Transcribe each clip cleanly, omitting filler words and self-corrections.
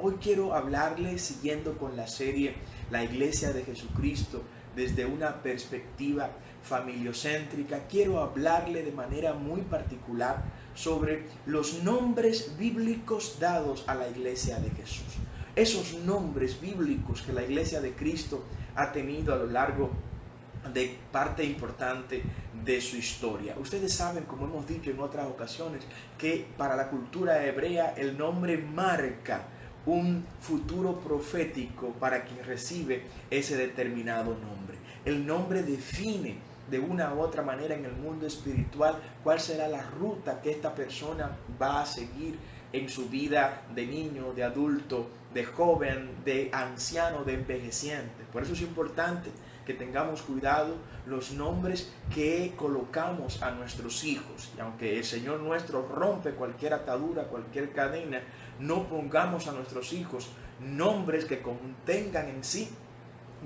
hoy quiero hablarle, siguiendo con la serie La Iglesia de Jesucristo, desde una perspectiva familiocéntrica. Quiero hablarle de manera muy particular sobre los nombres bíblicos dados a la Iglesia de Jesús. Esos nombres bíblicos que la Iglesia de Cristo ha tenido a lo largo de parte importante de su historia. Ustedes saben, como hemos dicho en otras ocasiones, que para la cultura hebrea el nombre marca un futuro profético para quien recibe ese determinado nombre. El nombre define de una u otra manera en el mundo espiritual cuál será la ruta que esta persona va a seguir en su vida de niño, de adulto, de joven, de anciano, de envejeciente. Por eso es importante que tengamos cuidado los nombres que colocamos a nuestros hijos. Y aunque el Señor nuestro rompe cualquier atadura, cualquier cadena, no pongamos a nuestros hijos nombres que contengan en sí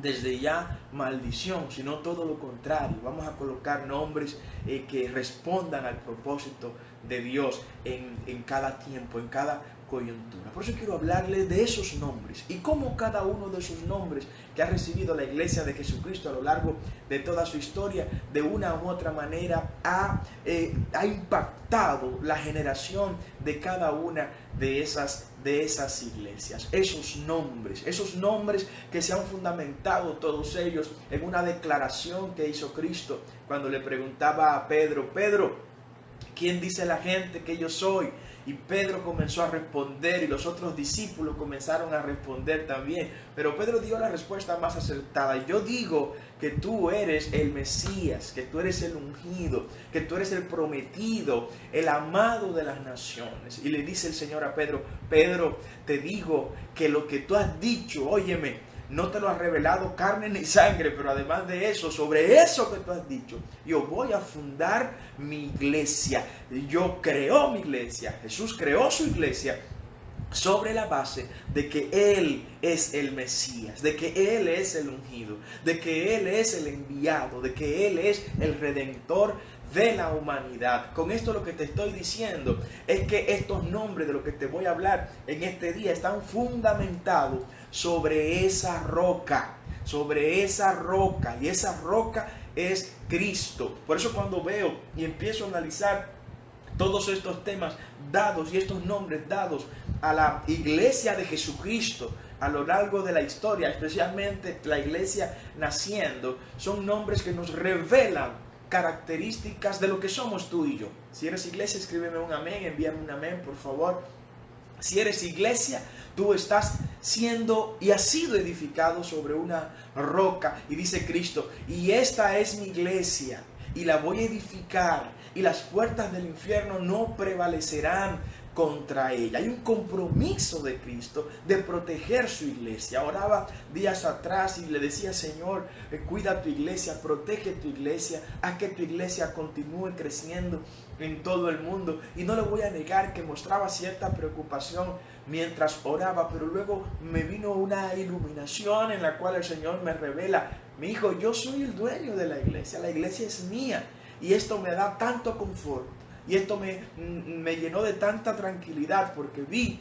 desde ya maldición, sino todo lo contrario. Vamos a colocar nombres que respondan al propósito de Dios en cada tiempo, en cada coyuntura. Por eso quiero hablarles de esos nombres y cómo cada uno de esos nombres que ha recibido la Iglesia de Jesucristo a lo largo de toda su historia, de una u otra manera ha impactado la generación de cada una de esas iglesias. Esos nombres que se han fundamentado todos ellos en una declaración que hizo Cristo cuando le preguntaba a Pedro: Pedro, ¿quién dice la gente que yo soy? Y Pedro comenzó a responder y los otros discípulos comenzaron a responder también. Pero Pedro dio la respuesta más acertada: yo digo que tú eres el Mesías, que tú eres el ungido, que tú eres el prometido, el amado de las naciones. Y le dice el Señor a Pedro: Pedro, te digo que lo que tú has dicho, óyeme, no te lo ha revelado carne ni sangre, pero además de eso, sobre eso que tú has dicho, yo voy a fundar mi iglesia. Yo creo mi iglesia. Jesús creó su iglesia sobre la base de que Él es el Mesías, de que Él es el ungido, de que Él es el enviado, de que Él es el redentor de la humanidad. Con esto lo que te estoy diciendo es que estos nombres de los que te voy a hablar en este día están fundamentados sobre esa roca, y esa roca es Cristo. Por eso cuando veo y empiezo a analizar todos estos temas dados y estos nombres dados a la Iglesia de Jesucristo a lo largo de la historia, especialmente la iglesia naciendo, son nombres que nos revelan características de lo que somos tú y yo. Si eres iglesia, escríbeme un amén, envíame un amén, por favor. Si eres iglesia, tú estás siendo y has sido edificado sobre una roca. Y dice Cristo: y esta es mi iglesia, y la voy a edificar, y las puertas del infierno no prevalecerán contra ella. Hay un compromiso de Cristo de proteger su iglesia. Oraba días atrás y le decía: Señor, cuida tu iglesia, protege tu iglesia, haz que tu iglesia continúe creciendo en todo el mundo. Y no le voy a negar que mostraba cierta preocupación mientras oraba, pero luego me vino una iluminación en la cual el Señor me revela: mi hijo, yo soy el dueño de la iglesia es mía, y esto me da tanto confort. Y esto me llenó de tanta tranquilidad, porque vi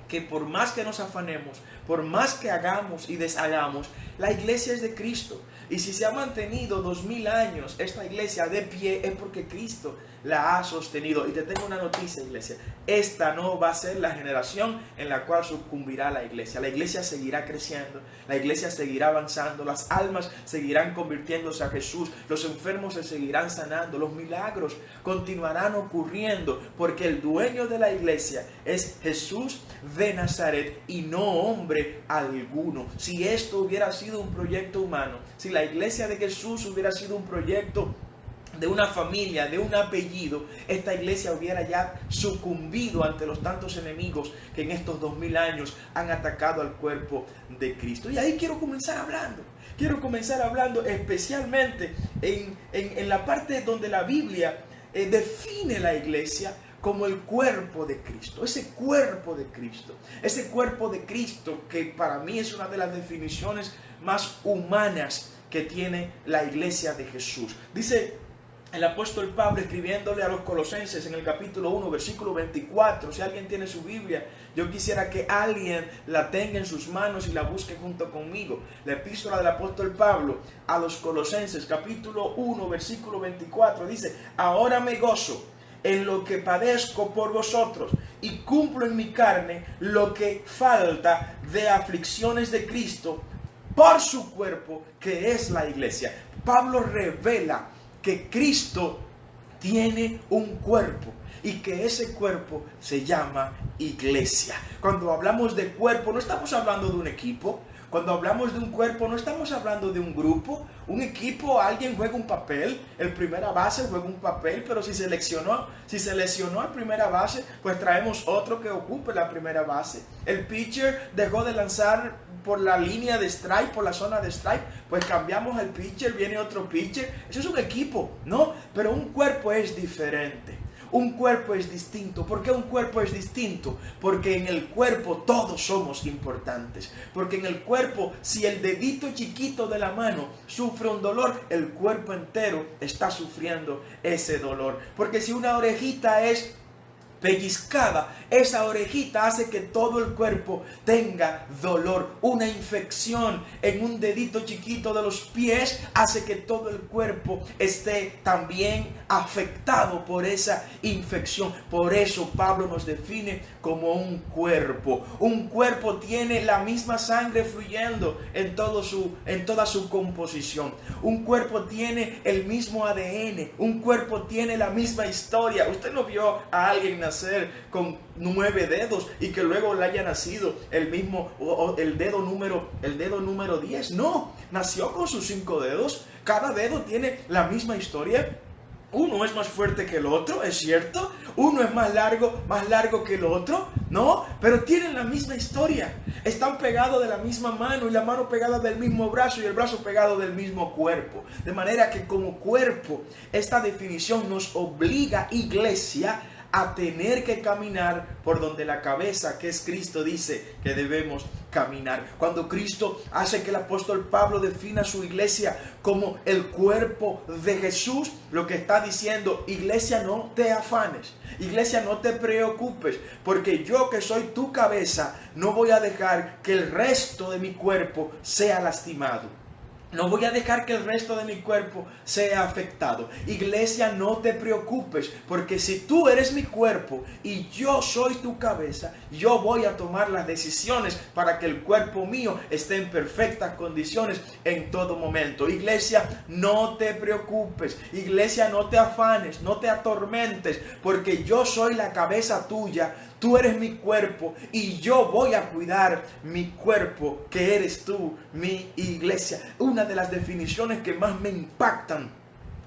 que por más que nos afanemos, por más que hagamos y deshagamos, la iglesia es de Cristo. Y si se ha mantenido 2000 años esta iglesia de pie, es porque Cristo la ha sostenido. Y te tengo una noticia, iglesia: esta no va a ser la generación en la cual sucumbirá la iglesia. La iglesia seguirá creciendo, la iglesia seguirá avanzando, las almas seguirán convirtiéndose a Jesús, los enfermos se seguirán sanando, los milagros continuarán ocurriendo, porque el dueño de la iglesia es Jesús de Nazaret y no hombre alguno. Si esto hubiera sido un proyecto humano, si la iglesia de Jesús hubiera sido un proyecto de una familia, de un apellido, esta iglesia hubiera ya sucumbido ante los tantos enemigos que en estos 2000 años han atacado al cuerpo de Cristo. Y ahí quiero comenzar hablando especialmente en la parte donde la Biblia define la iglesia como el cuerpo de Cristo, ese cuerpo de Cristo que para mí es una de las definiciones más humanas que tiene la iglesia de Jesús. Dice el apóstol Pablo escribiéndole a los Colosenses en el capítulo 1, versículo 24. Si alguien tiene su Biblia, yo quisiera que alguien la tenga en sus manos y la busque junto conmigo. La epístola del apóstol Pablo a los Colosenses, capítulo 1, versículo 24, dice: ahora me gozo en lo que padezco por vosotros y cumplo en mi carne lo que falta de aflicciones de Cristo por su cuerpo, que es la iglesia. Pablo revela que Cristo tiene un cuerpo y que ese cuerpo se llama iglesia. Cuando hablamos de cuerpo, no estamos hablando de un equipo. Cuando hablamos de un cuerpo, no estamos hablando de un grupo, un equipo. Alguien juega un papel, el primera base juega un papel, pero si se lesionó al primera base, pues traemos otro que ocupe la primera base. El pitcher dejó de lanzar por la línea de strike, por la zona de strike, pues cambiamos al pitcher, viene otro pitcher. Eso es un equipo, ¿no? Pero un cuerpo es diferente. Un cuerpo es distinto. ¿Por qué un cuerpo es distinto? Porque en el cuerpo todos somos importantes. Porque en el cuerpo, si el dedito chiquito de la mano sufre un dolor, el cuerpo entero está sufriendo ese dolor. Porque si una orejita es pellizcada, esa orejita hace que todo el cuerpo tenga dolor. Una infección en un dedito chiquito de los pies hace que todo el cuerpo esté también afectado por esa infección. Por eso Pablo nos define como un cuerpo. Un cuerpo tiene la misma sangre fluyendo en toda su composición. Un cuerpo tiene el mismo ADN. Un cuerpo tiene la misma historia. Usted no vio a alguien nacer con 9 dedos y que luego le haya nacido el dedo número 10. No, nació con sus 5 dedos. Cada dedo tiene la misma historia. Uno es más fuerte que el otro, es cierto. Uno es más largo que el otro, ¿no? Pero tienen la misma historia. Están pegados de la misma mano y la mano pegada del mismo brazo y el brazo pegado del mismo cuerpo. De manera que como cuerpo, esta definición nos obliga, iglesia, a tener que caminar por donde la cabeza, que es Cristo, dice que debemos caminar. Cuando Cristo hace que el apóstol Pablo defina su iglesia como el cuerpo de Jesús, lo que está diciendo: iglesia, no te afanes, iglesia, no te preocupes, porque yo, que soy tu cabeza, no voy a dejar que el resto de mi cuerpo sea lastimado. No voy a dejar que el resto de mi cuerpo sea afectado. Iglesia, no te preocupes, porque si tú eres mi cuerpo y yo soy tu cabeza, yo voy a tomar las decisiones para que el cuerpo mío esté en perfectas condiciones en todo momento. Iglesia, no te preocupes. Iglesia, no te afanes, no te atormentes, porque yo soy la cabeza tuya. Tú eres mi cuerpo y yo voy a cuidar mi cuerpo, que eres tú, mi iglesia. Una de las definiciones que más me impactan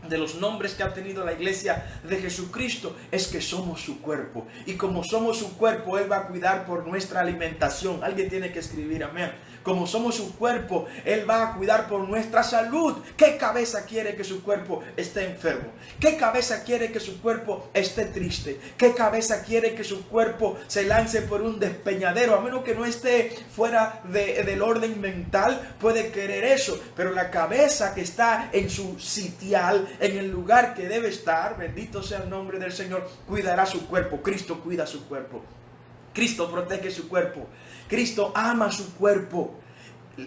de los nombres que ha tenido la iglesia de Jesucristo es que somos su cuerpo. Y como somos su cuerpo, Él va a cuidar por nuestra alimentación. Alguien tiene que escribir amén. Como somos su cuerpo, Él va a cuidar por nuestra salud. ¿Qué cabeza quiere que su cuerpo esté enfermo? ¿Qué cabeza quiere que su cuerpo esté triste? ¿Qué cabeza quiere que su cuerpo se lance por un despeñadero? A menos que no esté fuera del orden mental, puede querer eso. Pero la cabeza que está en su sitial, en el lugar que debe estar, bendito sea el nombre del Señor, cuidará su cuerpo. Cristo cuida su cuerpo. Cristo protege su cuerpo. Cristo ama su cuerpo.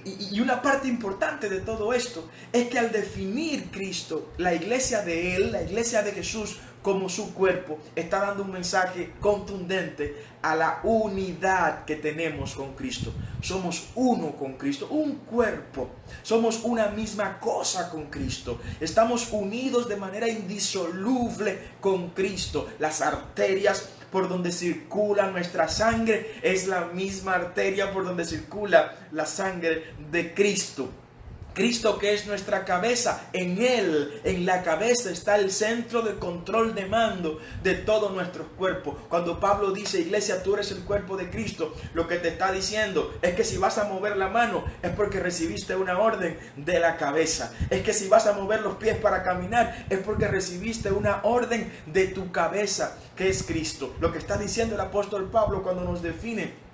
Y una parte importante de todo esto es que al definir Cristo, la iglesia de Él, la iglesia de Jesús como su cuerpo, está dando un mensaje contundente a la unidad que tenemos con Cristo. Somos uno con Cristo, un cuerpo. Somos una misma cosa con Cristo. Estamos unidos de manera indisoluble con Cristo. Las arterias por donde circula nuestra sangre es la misma arteria por donde circula la sangre de Cristo. Cristo, que es nuestra cabeza, en Él, en la cabeza está el centro de control, de mando de todos nuestros cuerpos. Cuando Pablo dice: iglesia, tú eres el cuerpo de Cristo, lo que te está diciendo es que si vas a mover la mano es porque recibiste una orden de la cabeza. Es que si vas a mover los pies para caminar es porque recibiste una orden de tu cabeza, que es Cristo. Lo que está diciendo el apóstol Pablo cuando nos define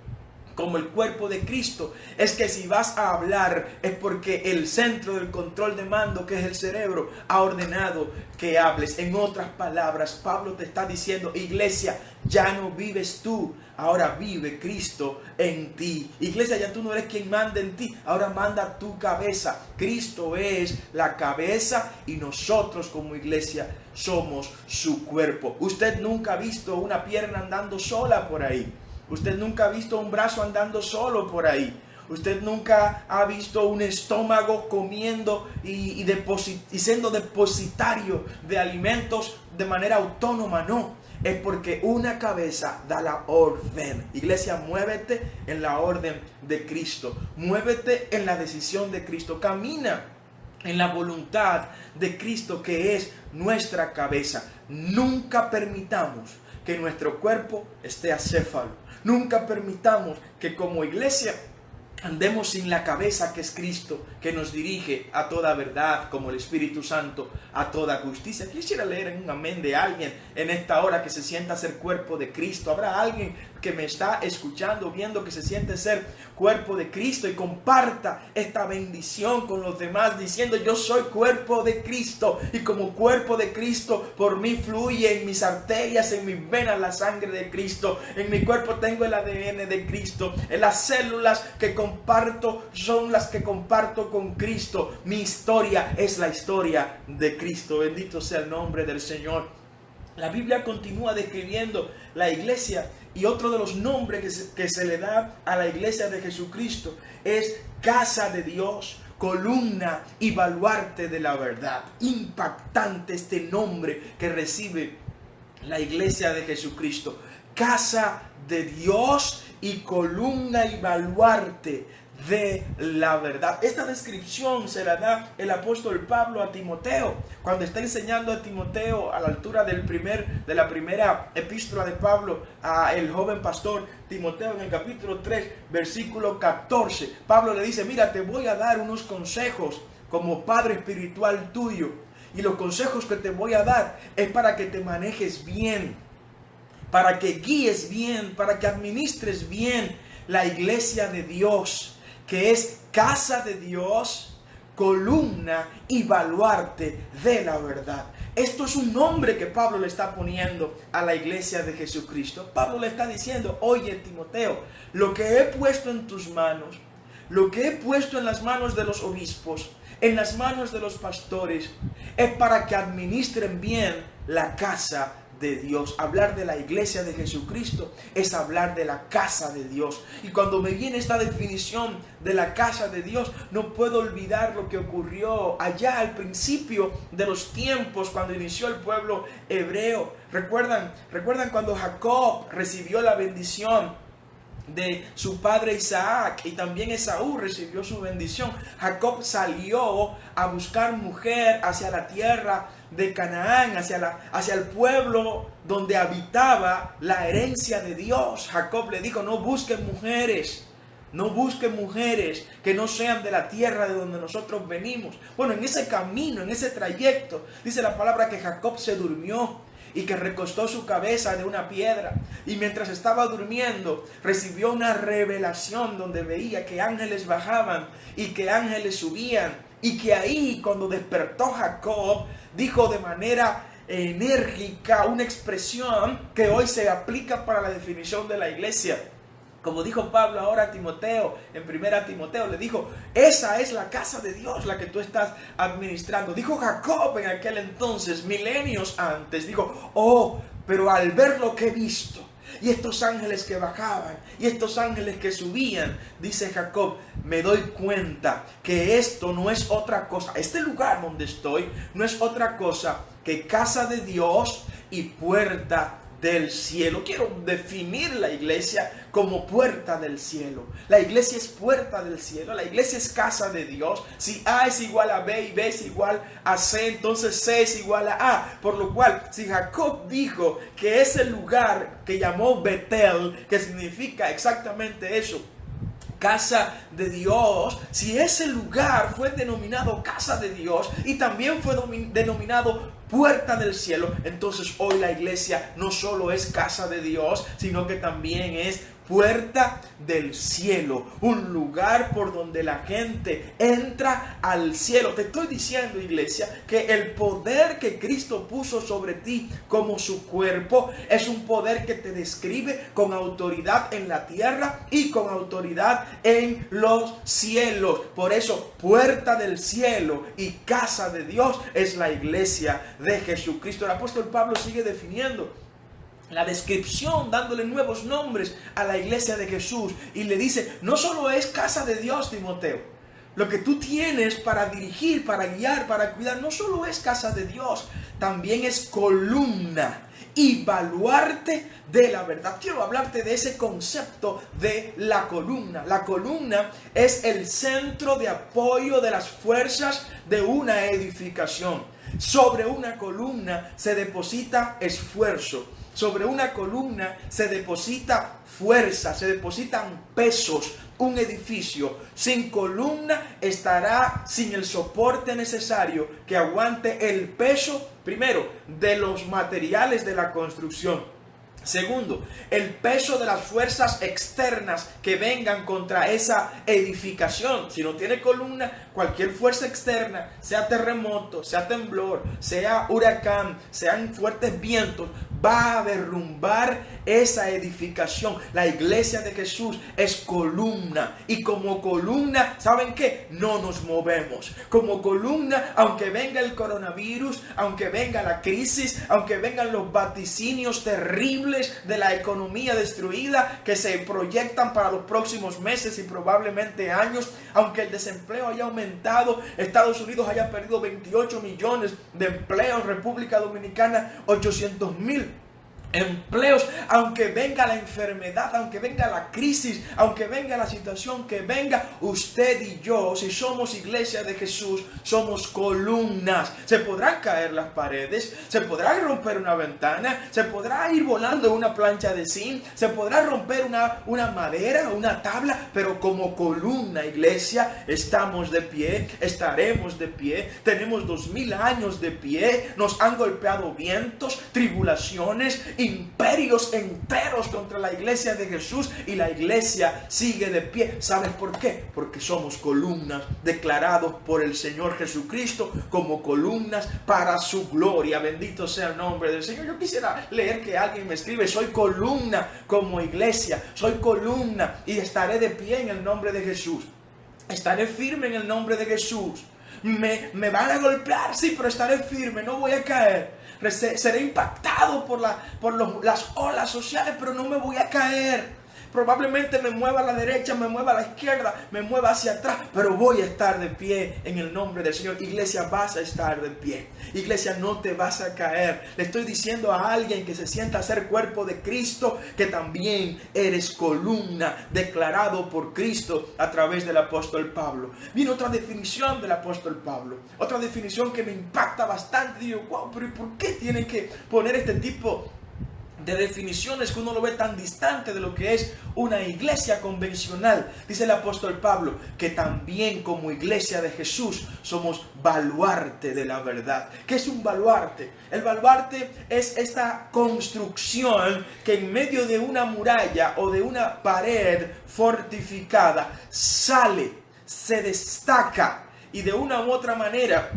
como el cuerpo de Cristo, es que si vas a hablar es porque el centro del control de mando, que es el cerebro, ha ordenado que hables. En otras palabras, Pablo te está diciendo: iglesia, ya no vives tú, ahora vive Cristo en ti. Iglesia, ya tú no eres quien manda en ti, ahora manda tu cabeza. Cristo es la cabeza y nosotros como iglesia somos su cuerpo. Usted nunca ha visto una pierna andando sola por ahí. Usted nunca ha visto un brazo andando solo por ahí. Usted nunca ha visto un estómago comiendo y siendo depositario de alimentos de manera autónoma. No, es porque una cabeza da la orden. Iglesia, muévete en la orden de Cristo. Muévete en la decisión de Cristo. Camina en la voluntad de Cristo, que es nuestra cabeza. Nunca permitamos que nuestro cuerpo esté acéfalo. Nunca permitamos que como iglesia andemos sin la cabeza, que es Cristo, que nos dirige a toda verdad, como el Espíritu Santo a toda justicia. Quisiera leer en un amén de alguien en esta hora que se sienta ser cuerpo de Cristo. Habrá alguien que me está escuchando, viendo, que se siente ser cuerpo de Cristo, y comparta esta bendición con los demás diciendo: yo soy cuerpo de Cristo, y como cuerpo de Cristo por mí fluye en mis arterias, en mis venas la sangre de Cristo. En mi cuerpo tengo el ADN de Cristo. En las células que comparto son las que comparto con Cristo. Mi historia es la historia de Cristo. Bendito sea el nombre del Señor. La Biblia continúa describiendo la iglesia, y otro de los nombres que se le da a la iglesia de Jesucristo es casa de Dios, columna y baluarte de la verdad. Impactante este nombre que recibe la iglesia de Jesucristo. Casa de Dios y columna y baluarte de la verdad. Esta descripción se la da el apóstol Pablo a Timoteo cuando está enseñando a Timoteo a la altura de la primera epístola de Pablo a el joven pastor Timoteo, en el capítulo 3 versículo 14. Pablo le dice: mira, te voy a dar unos consejos como padre espiritual tuyo, y los consejos que te voy a dar es para que te manejes bien, para que guíes bien, para que administres bien la iglesia de Dios, que es casa de Dios, columna y baluarte de la verdad. Esto es un nombre que Pablo le está poniendo a la iglesia de Jesucristo. Pablo le está diciendo: oye, Timoteo, lo que he puesto en tus manos, lo que he puesto en las manos de los obispos, en las manos de los pastores, es para que administren bien la casa de Dios. Hablar de la iglesia de Jesucristo es hablar de la casa de Dios. Y cuando me viene esta definición de la casa de Dios, no puedo olvidar lo que ocurrió allá al principio de los tiempos, cuando inició el pueblo hebreo. ¿Recuerdan cuando Jacob recibió la bendición de su padre Isaac, y también Esaú recibió su bendición? Jacob salió a buscar mujer hacia la tierra de Canaán, hacia el pueblo donde habitaba la herencia de Dios. Jacob le dijo: no busquen mujeres que no sean de la tierra de donde nosotros venimos. Bueno, en ese camino, en ese trayecto, dice la palabra que Jacob se durmió y que recostó su cabeza de una piedra, y mientras estaba durmiendo recibió una revelación donde veía que ángeles bajaban y que ángeles subían, y que ahí, cuando despertó Jacob, dijo de manera enérgica una expresión que hoy se aplica para la definición de la iglesia. Como dijo Pablo ahora a Timoteo, en 1 Timoteo, le dijo: esa es la casa de Dios, la que tú estás administrando. Dijo Jacob en aquel entonces, milenios antes, dijo: oh, pero al ver lo que he visto, y estos ángeles que bajaban, y estos ángeles que subían, dice Jacob, me doy cuenta que esto no es otra cosa, este lugar donde estoy no es otra cosa que casa de Dios y puerta del cielo. Quiero definir la iglesia como puerta del cielo. La iglesia es puerta del cielo. La iglesia es casa de Dios. Si A es igual a B y B es igual a C, entonces C es igual a A. Por lo cual, si Jacob dijo que ese lugar que llamó Betel, que significa exactamente eso, casa de Dios, si ese lugar fue denominado casa de Dios y también fue denominado puerta del cielo, entonces hoy la iglesia no solo es casa de Dios, sino que también es puerta del cielo, un lugar por donde la gente entra al cielo. Te estoy diciendo, iglesia, que el poder que Cristo puso sobre ti como su cuerpo es un poder que te describe con autoridad en la tierra y con autoridad en los cielos. Por eso, puerta del cielo y casa de Dios es la iglesia de Jesucristo. El apóstol Pablo sigue definiendo la descripción, dándole nuevos nombres a la iglesia de Jesús, y le dice: no solo es casa de Dios, Timoteo, lo que tú tienes para dirigir, para guiar, para cuidar, no solo es casa de Dios, también es columna y baluarte de la verdad. Quiero hablarte de ese concepto de la columna. La columna es el centro de apoyo de las fuerzas de una edificación. Sobre una columna se deposita esfuerzo. Sobre una columna se deposita fuerza, se depositan pesos. Un edificio sin columna estará sin el soporte necesario que aguante el peso, primero, de los materiales de la construcción. Segundo, el peso de las fuerzas externas que vengan contra esa edificación. Si no tiene columna, cualquier fuerza externa, sea terremoto, sea temblor, sea huracán, sean fuertes vientos, va a derrumbar esa edificación. La iglesia de Jesús es columna, y como columna, ¿saben qué? No nos movemos. Como columna, aunque venga el coronavirus, aunque venga la crisis, aunque vengan los vaticinios terribles de la economía destruida que se proyectan para los próximos meses y probablemente años, aunque el desempleo haya aumentado, Estados Unidos haya perdido 28 millones de empleos, República Dominicana 800,000 empleos, aunque venga la enfermedad, aunque venga la crisis, aunque venga la situación que venga, usted y yo, si somos iglesia de Jesús, somos columnas. Se podrán caer las paredes, se podrá romper una ventana, se podrá ir volando una plancha de zinc, se podrá romper una madera, una tabla, pero como columna, iglesia, estamos de pie, estaremos de pie, tenemos 2000 años de pie, nos han golpeado vientos, tribulaciones, imperios enteros contra la iglesia de Jesús, y la iglesia sigue de pie. ¿Sabes por qué? Porque somos columnas declarados por el Señor Jesucristo como columnas para su gloria. Bendito sea el nombre del Señor. Yo quisiera leer que alguien me escribe: soy columna como iglesia, soy columna y estaré de pie en el nombre de Jesús. Estaré firme en el nombre de Jesús. Me van a golpear, sí, pero estaré firme, no voy a caer. Seré impactado por las olas sociales, pero no me voy a caer. Probablemente me mueva a la derecha, me mueva a la izquierda, me mueva hacia atrás, pero voy a estar de pie en el nombre del Señor. Iglesia, vas a estar de pie. Iglesia, no te vas a caer. Le estoy diciendo a alguien que se sienta a ser cuerpo de Cristo que también eres columna declarado por Cristo a través del apóstol Pablo. Viene otra definición del apóstol Pablo, otra definición que me impacta bastante. Digo, wow, pero ¿por qué tienen que poner este tipo de definiciones que uno lo ve tan distante de lo que es una iglesia convencional? Dice el apóstol Pablo que también como iglesia de Jesús somos baluarte de la verdad. ¿Qué es un baluarte? El baluarte es esta construcción que en medio de una muralla o de una pared fortificada sale, se destaca y de una u otra manera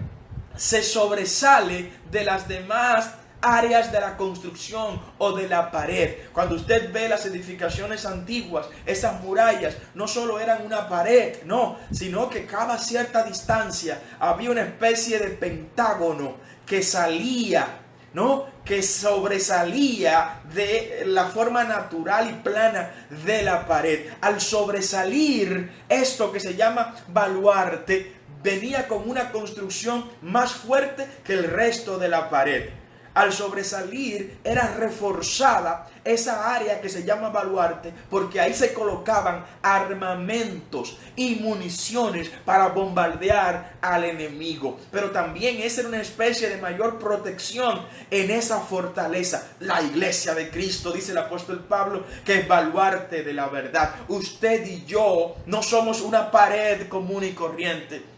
se sobresale de las demás áreas de la construcción o de la pared. Cuando usted ve las edificaciones antiguas, esas murallas no solo eran una pared, no, sino que cada cierta distancia había una especie de pentágono que salía, ¿no?, que sobresalía de la forma natural y plana de la pared. Al sobresalir esto que se llama baluarte, venía con una construcción más fuerte que el resto de la pared. Al sobresalir era reforzada esa área que se llama baluarte, porque ahí se colocaban armamentos y municiones para bombardear al enemigo. Pero también esa era una especie de mayor protección en esa fortaleza. La iglesia de Cristo, dice el apóstol Pablo, que es baluarte de la verdad. Usted y yo no somos una pared común y corriente.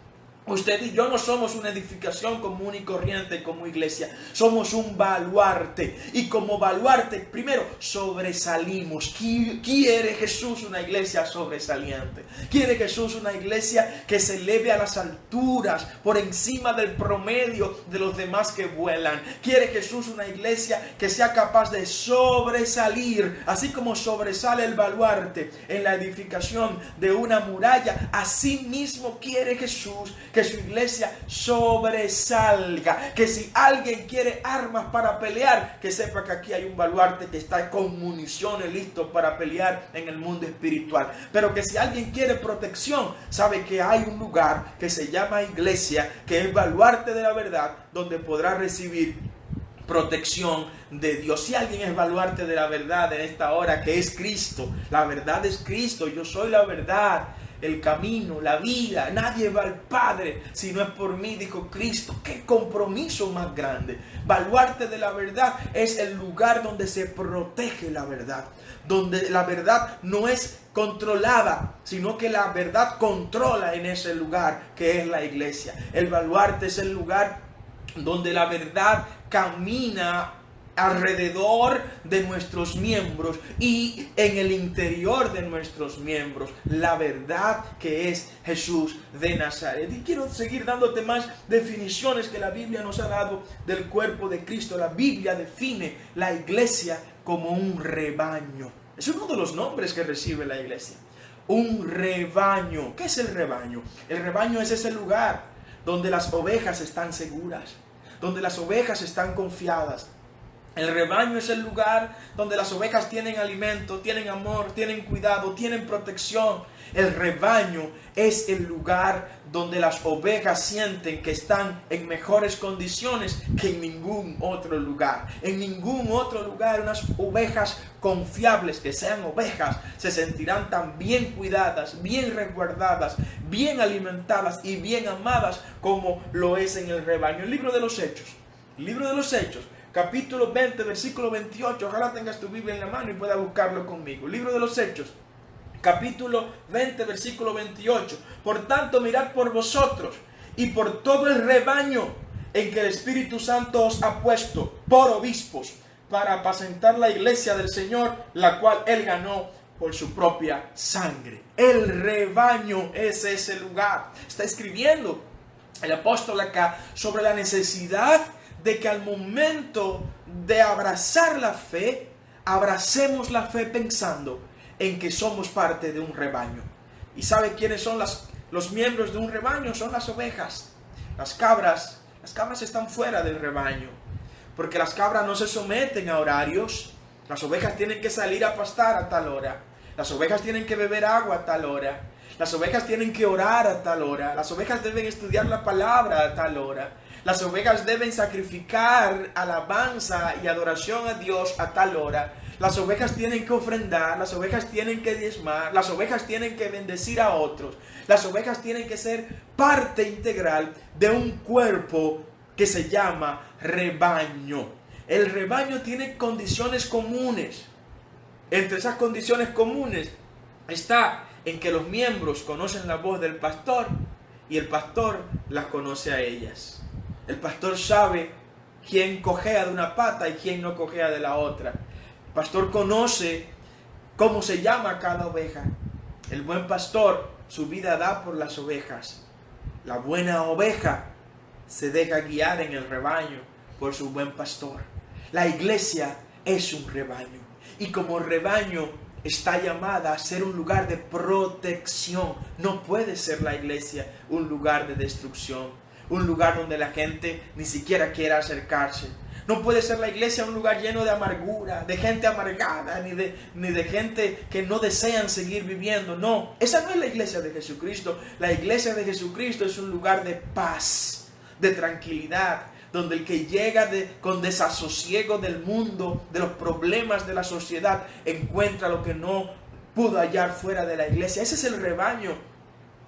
Usted y yo no somos una edificación común y corriente como iglesia. Somos un baluarte. Y como baluarte, primero, sobresalimos. ¿Quiere Jesús una iglesia sobresaliente? ¿Quiere Jesús una iglesia que se eleve a las alturas, por encima del promedio de los demás que vuelan? ¿Quiere Jesús una iglesia que sea capaz de sobresalir? Así como sobresale el baluarte en la edificación de una muralla, así mismo quiere Jesús que su iglesia sobresalga, que si alguien quiere armas para pelear, que sepa que aquí hay un baluarte que está con municiones listo para pelear en el mundo espiritual. Pero que si alguien quiere protección, sabe que hay un lugar que se llama iglesia, que es baluarte de la verdad, donde podrá recibir protección de Dios. Si alguien es baluarte de la verdad en esta hora, que es Cristo, la verdad es Cristo, yo soy la verdad, el camino, la vida, nadie va al Padre si no es por mí, dijo Cristo. Qué compromiso más grande. Baluarte de la verdad es el lugar donde se protege la verdad, donde la verdad no es controlada, sino que la verdad controla en ese lugar que es la iglesia. El baluarte es el lugar donde la verdad camina alrededor de nuestros miembros y en el interior de nuestros miembros, la verdad que es Jesús de Nazaret. Y quiero seguir dándote más definiciones que la Biblia nos ha dado del cuerpo de Cristo. La Biblia define la iglesia como un rebaño. Es uno de los nombres que recibe la iglesia. Un rebaño. ¿Qué es el rebaño? El rebaño es ese lugar donde las ovejas están seguras, donde las ovejas están confiadas. El rebaño es el lugar donde las ovejas tienen alimento, tienen amor, tienen cuidado, tienen protección. El rebaño es el lugar donde las ovejas sienten que están en mejores condiciones que en ningún otro lugar. En ningún otro lugar unas ovejas confiables, que sean ovejas, se sentirán tan bien cuidadas, bien resguardadas, bien alimentadas y bien amadas como lo es en el rebaño. El libro de los Hechos, capítulo 20, versículo 28. Ojalá tengas tu Biblia en la mano y puedas buscarlo conmigo. Libro de los Hechos, capítulo 20, versículo 28. Por tanto, mirad por vosotros y por todo el rebaño en que el Espíritu Santo os ha puesto por obispos, para apacentar la iglesia del Señor, la cual Él ganó por su propia sangre. El rebaño es ese lugar. Está escribiendo el apóstol acá sobre la necesidad de que al momento de abrazar la fe, abracemos la fe pensando en que somos parte de un rebaño. ¿Y sabe quiénes son los miembros de un rebaño? Son las ovejas. Las cabras están fuera del rebaño, porque las cabras no se someten a horarios. Las ovejas tienen que salir a pastar a tal hora. Las ovejas tienen que beber agua a tal hora. Las ovejas tienen que orar a tal hora. Las ovejas deben estudiar la palabra a tal hora. Las ovejas deben sacrificar alabanza y adoración a Dios a tal hora. Las ovejas tienen que ofrendar, las ovejas tienen que diezmar, las ovejas tienen que bendecir a otros. Las ovejas tienen que ser parte integral de un cuerpo que se llama rebaño. El rebaño tiene condiciones comunes. Entre esas condiciones comunes está en que los miembros conocen la voz del pastor y el pastor las conoce a ellas. El pastor sabe quién cojea de una pata y quién no cojea de la otra. El pastor conoce cómo se llama cada oveja. El buen pastor su vida da por las ovejas. La buena oveja se deja guiar en el rebaño por su buen pastor. La iglesia es un rebaño. Y como rebaño está llamada a ser un lugar de protección. No puede ser la iglesia un lugar de destrucción. Un lugar donde la gente ni siquiera quiera acercarse. No puede ser la iglesia un lugar lleno de amargura, de gente amargada, ni de gente que no desean seguir viviendo. No, esa no es la iglesia de Jesucristo. La iglesia de Jesucristo es un lugar de paz, de tranquilidad, donde el que llega con desasosiego del mundo, de los problemas de la sociedad, encuentra lo que no pudo hallar fuera de la iglesia. Ese es el rebaño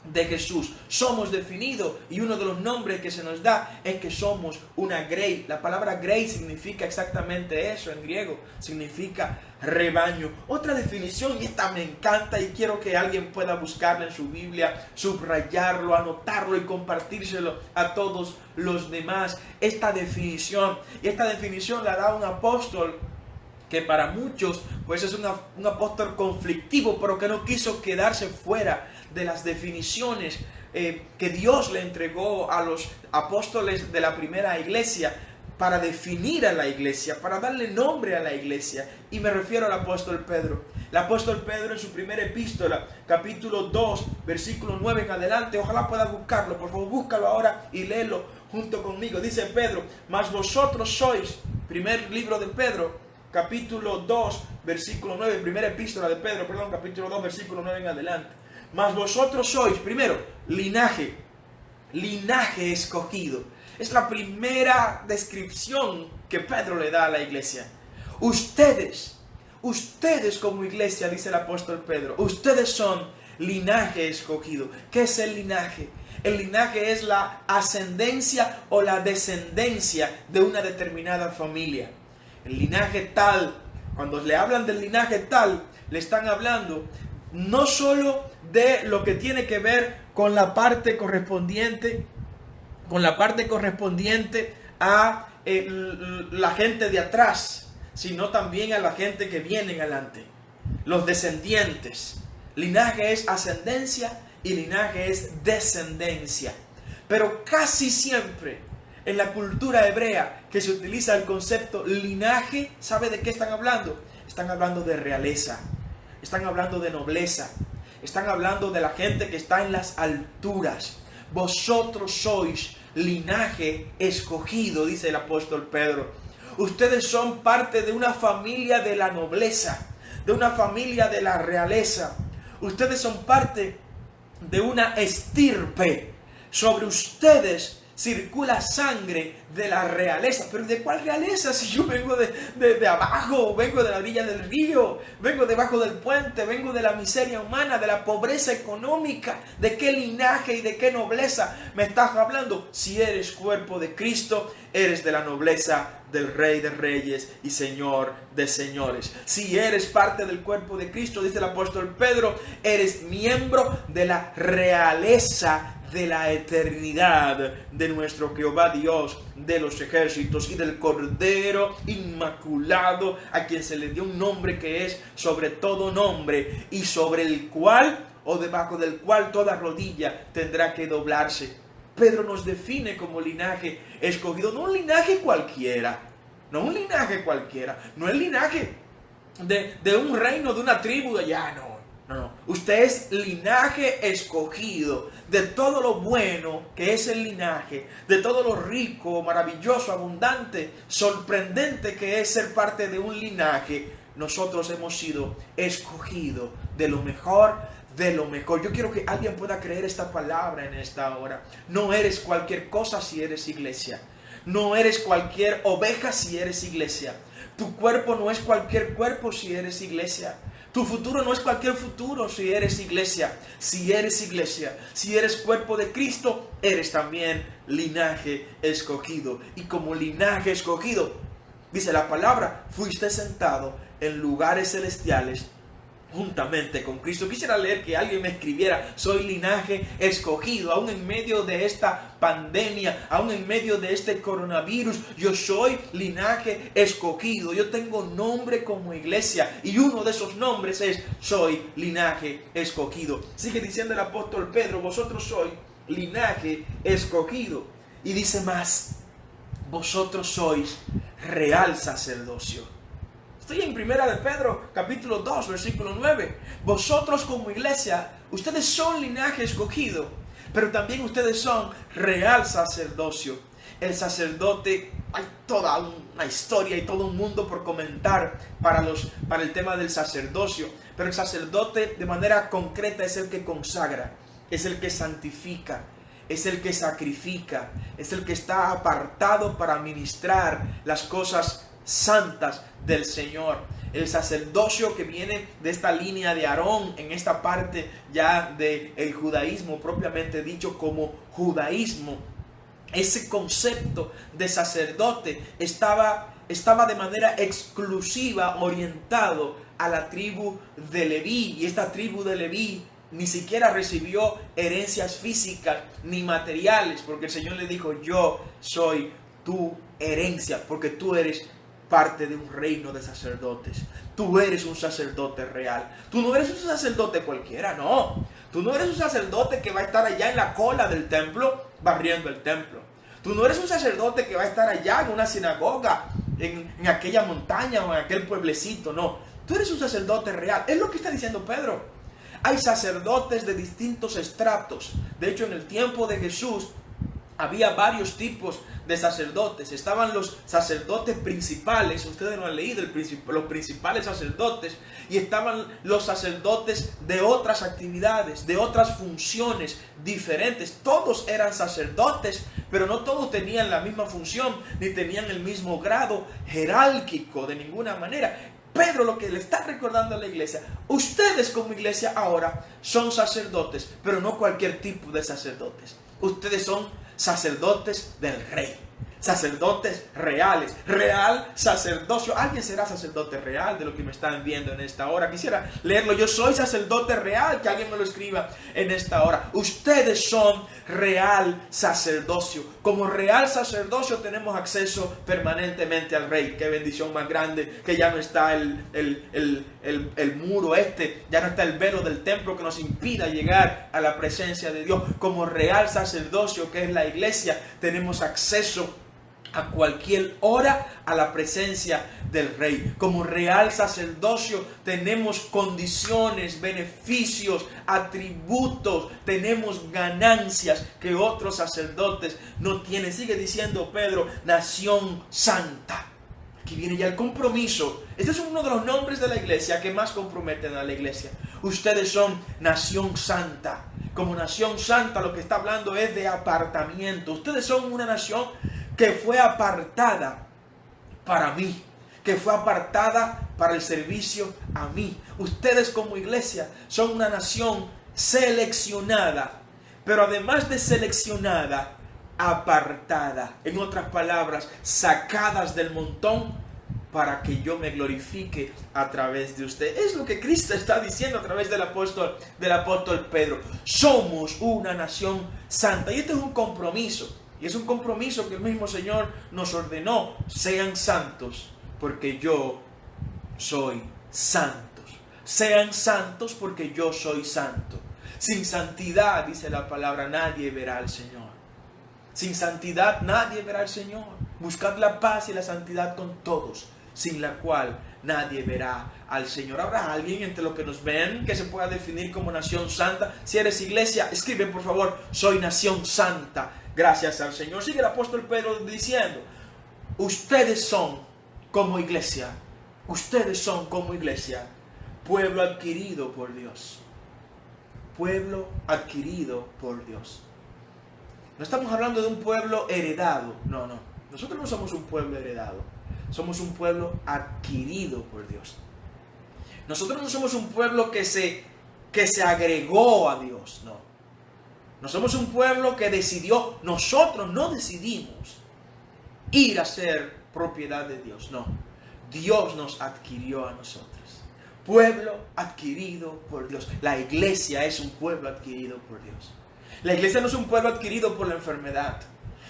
de Jesús. Somos definidos y uno de los nombres que se nos da es que somos una grey. La palabra grey significa exactamente eso en griego, significa rebaño. Otra definición, y esta me encanta y quiero que alguien pueda buscarla en su Biblia, subrayarlo, anotarlo y compartírselo a todos los demás. Esta definición la da un apóstol que para muchos pues es un apóstol conflictivo, pero que no quiso quedarse fuera de las definiciones que Dios le entregó a los apóstoles de la primera iglesia para definir a la iglesia, para darle nombre a la iglesia. Y me refiero al apóstol Pedro. El apóstol Pedro en su primera epístola, capítulo 2, versículo 9 en adelante, ojalá pueda buscarlo, por favor búscalo ahora y léelo junto conmigo. Dice Pedro: mas vosotros sois, primer libro de Pedro, capítulo 2, versículo 9, primera epístola de Pedro, capítulo 2, versículo 9 en adelante. Mas vosotros sois, primero, linaje escogido. Es la primera descripción que Pedro le da a la iglesia. Ustedes como iglesia, dice el apóstol Pedro, ustedes son linaje escogido. ¿Qué es el linaje? El linaje es la ascendencia o la descendencia de una determinada familia. El linaje tal, cuando le hablan del linaje tal, le están hablando no solo de lo que tiene que ver con la parte correspondiente a la gente de atrás, sino también a la gente que viene adelante, los descendientes. Linaje es ascendencia y linaje es descendencia. Pero casi siempre en la cultura hebrea que se utiliza el concepto linaje, ¿sabe de qué están hablando? Están hablando de realeza, están hablando de nobleza, están hablando de la gente que está en las alturas. Vosotros sois linaje escogido, dice el apóstol Pedro. Ustedes son parte de una familia de la nobleza, de una familia de la realeza. Ustedes son parte de una estirpe. Sobre ustedes circula sangre de la realeza. ¿Pero de cuál realeza? Si yo vengo de abajo, vengo de la orilla del río, vengo debajo del puente, vengo de la miseria humana, de la pobreza económica. ¿De qué linaje y de qué nobleza me estás hablando? Si eres cuerpo de Cristo, eres de la nobleza del Rey de Reyes y Señor de Señores. Si eres parte del cuerpo de Cristo, dice el apóstol Pedro, eres miembro de la realeza de la eternidad de nuestro Jehová Dios de los ejércitos y del Cordero Inmaculado, a quien se le dio un nombre que es sobre todo nombre y sobre el cual o debajo del cual toda rodilla tendrá que doblarse. Pedro nos define como linaje escogido, no un linaje cualquiera, no el linaje de un reino, de una tribu de allá, no. Usted es linaje escogido, de todo lo bueno que es el linaje, de todo lo rico, maravilloso, abundante, sorprendente que es ser parte de un linaje. Nosotros hemos sido escogidos de lo mejor. Yo quiero que alguien pueda creer esta palabra en esta hora. No eres cualquier cosa si eres iglesia. No eres cualquier oveja si eres iglesia. Tu cuerpo no es cualquier cuerpo si eres iglesia. Tu futuro no es cualquier futuro si eres iglesia. Si eres cuerpo de Cristo, eres también linaje escogido. Y como linaje escogido, dice la palabra, fuiste sentado en lugares celestiales juntamente con Cristo. Quisiera leer que alguien me escribiera: soy linaje escogido, aún en medio de esta pandemia, aún en medio de este coronavirus, yo soy linaje escogido, yo tengo nombre como iglesia y uno de esos nombres es: soy linaje escogido. Sigue diciendo el apóstol Pedro: vosotros sois linaje escogido, y dice más: vosotros sois real sacerdocio. Estoy en primera de Pedro, capítulo 2, versículo 9. Vosotros como iglesia, ustedes son linaje escogido, pero también ustedes son real sacerdocio. El sacerdote, hay toda una historia y todo un mundo por comentar para el tema del sacerdocio. Pero el sacerdote de manera concreta es el que consagra, es el que santifica, es el que sacrifica, es el que está apartado para ministrar las cosas santas del Señor. El sacerdocio que viene de esta línea de Aarón, en esta parte ya del judaísmo propiamente dicho como judaísmo, ese concepto de sacerdote estaba de manera exclusiva orientado a la tribu de Leví. Y esta tribu de Leví ni siquiera recibió herencias físicas ni materiales, porque el Señor le dijo: yo soy tu herencia, porque tú eres parte de un reino de sacerdotes. Tú eres un sacerdote real. Tú no eres un sacerdote cualquiera, no. Tú no eres un sacerdote que va a estar allá en la cola del templo barriendo el templo. Tú no eres un sacerdote que va a estar allá en una sinagoga, en aquella montaña o en aquel pueblecito, no. Tú eres un sacerdote real. Es lo que está diciendo Pedro. Hay sacerdotes de distintos estratos. De hecho, en el tiempo de Jesús había varios tipos de sacerdotes. Estaban los sacerdotes principales, ustedes lo han leído, los principales sacerdotes, y estaban los sacerdotes de otras actividades, de otras funciones diferentes. Todos eran sacerdotes, pero no todos tenían la misma función, ni tenían el mismo grado jerárquico de ninguna manera. Pedro lo que le está recordando a la iglesia: ustedes como iglesia ahora son sacerdotes, pero no cualquier tipo de sacerdotes. Ustedes son sacerdotes del rey, sacerdotes reales, real sacerdocio. ¿Alguien será sacerdote real de lo que me están viendo en esta hora? Quisiera leerlo. Yo soy sacerdote real, que alguien me lo escriba en esta hora. Ustedes son real sacerdocio. Como real sacerdocio tenemos acceso permanentemente al rey. Qué bendición más grande, que ya no está el muro ya no está el velo del templo que nos impida llegar a la presencia de Dios. Como real sacerdocio, que es la iglesia, tenemos acceso a cualquier hora a la presencia del rey. Como real sacerdocio tenemos condiciones, beneficios, atributos, tenemos ganancias que otros sacerdotes no tienen. Sigue diciendo Pedro: nación santa. Aquí viene ya el compromiso. Este es uno de los nombres de la iglesia que más comprometen a la iglesia. Ustedes son nación santa. Como nación santa, lo que está hablando es de apartamiento. Ustedes son una nación que fue apartada para mí, que fue apartada para el servicio a mí. Ustedes como iglesia son una nación seleccionada, pero además de seleccionada, apartada. En otras palabras, sacadas del montón para que yo me glorifique a través de usted. Es lo que Cristo está diciendo a través del apóstol Pedro. Somos una nación santa. Y este es un compromiso. Y es un compromiso que el mismo Señor nos ordenó: sean santos porque yo soy santos. Sean santos porque yo soy santo. Sin santidad, dice la palabra, nadie verá al Señor. Sin santidad nadie verá al Señor. Buscad la paz y la santidad con todos, sin la cual nadie verá al Señor. ¿Habrá alguien entre los que nos ven que se pueda definir como nación santa? Si eres iglesia, escribe por favor: soy nación santa. Gracias al Señor. Sigue el apóstol Pedro diciendo: ustedes son como iglesia, pueblo adquirido por Dios. Pueblo adquirido por Dios. No estamos hablando de un pueblo heredado, no. Nosotros no somos un pueblo heredado, somos un pueblo adquirido por Dios. Nosotros no somos un pueblo que se agregó a Dios, no. No somos un pueblo que decidió. Nosotros no decidimos ir a ser propiedad de Dios, no. Dios nos adquirió a nosotros. Pueblo adquirido por Dios. La iglesia es un pueblo adquirido por Dios. La iglesia no es un pueblo adquirido por la enfermedad.